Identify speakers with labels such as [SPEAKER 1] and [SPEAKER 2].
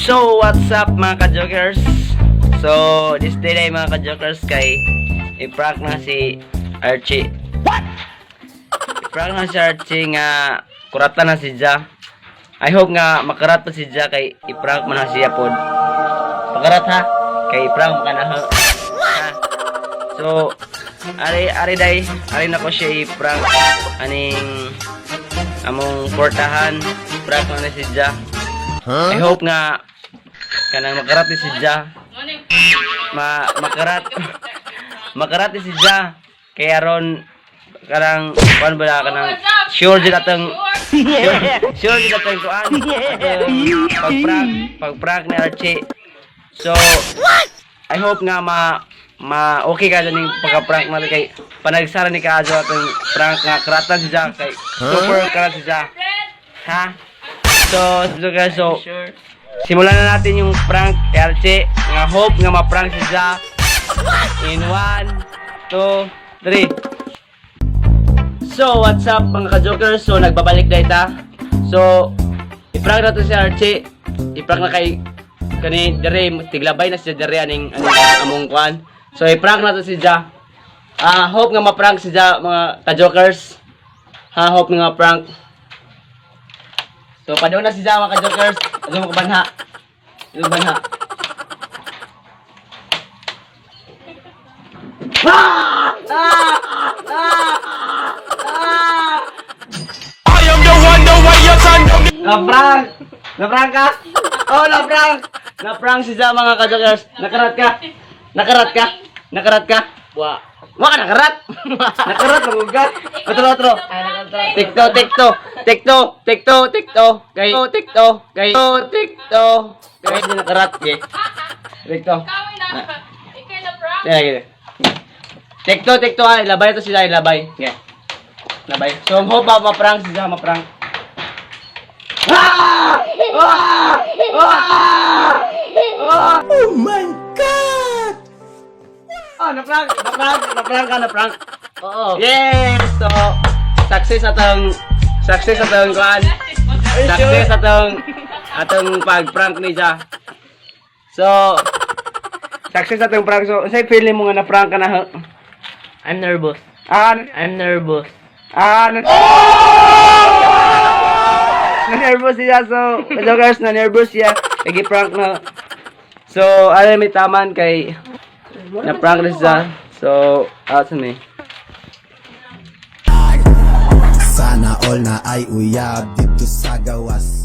[SPEAKER 1] So, what's up mga ka-jokers? So, this day na mga ka-jokers kay i-prank na si Archie. What? I-prank na si Archie nga kuratan na si Ja. I hope nga makarat pa si Ja kay i-prank mo na siya pod. Pakarat ha? Kay i-prank mo ka na ha? So, ari na ko siya i-prank aning among portahan. I-prank mo na si Ja. I hope nga kanang makarat ni si Ja. Makarat ni si Ja. Kaya ron kanang kuan bala kanang sure jud atong sure jud atong kuan pag-prank ni Archie. So I hope nga okay ka ning pagka-prank natin kay panagsara ni Kajo atong prank nga karatan si Ja kay super karat si Ja. Ha? So simulan na natin yung prank kay Archie. Nga hope nga ma-prank si Ja. In 1, 2, 3. So, what's up mga ka-jokers? So, nagbabalik na ita. So, i-prank na to si Archie. I-prank na kay kani dere, tiglabay na si dere aning among kwan. So, i-prank na to si Ja. Hope nga ma-prank si Ja mga ka-jokers. Hope nga ma-prank. So, padung na si Ja mga ka-jokers. Padung ko banha. Banha.
[SPEAKER 2] I am the one, the way your son.
[SPEAKER 1] Na-prank! Na-prank ka? Oh, na-prank! Na-prank si Ja mga ka-jokers. Nakarat ka? Nakarat ka? Nakarat ka? Wa ka nakarat? Nakarat, magugat. Otro. Tikto. Kay di nakarat. Tikto. Gini. Tikto, labay to sila, labay. Okay. Labay. So, hope ma-prank si Ja, ma-prank.
[SPEAKER 2] Oh my God!
[SPEAKER 1] Na-prank. Oo. Yes! So, success atong kuan. Success atong pag-prank ni Ja. So, success atong prank. So, unsay feeling mo nga na-prank ka na?
[SPEAKER 3] I'm nervous. I'm nervous.
[SPEAKER 1] Na-nervous siya. So, jokers, na-nervous siya. Nag-prank na. So, may taman kay na-prank na siya. So, sa me.
[SPEAKER 4] Sana all na ay uyab dito sa gawas.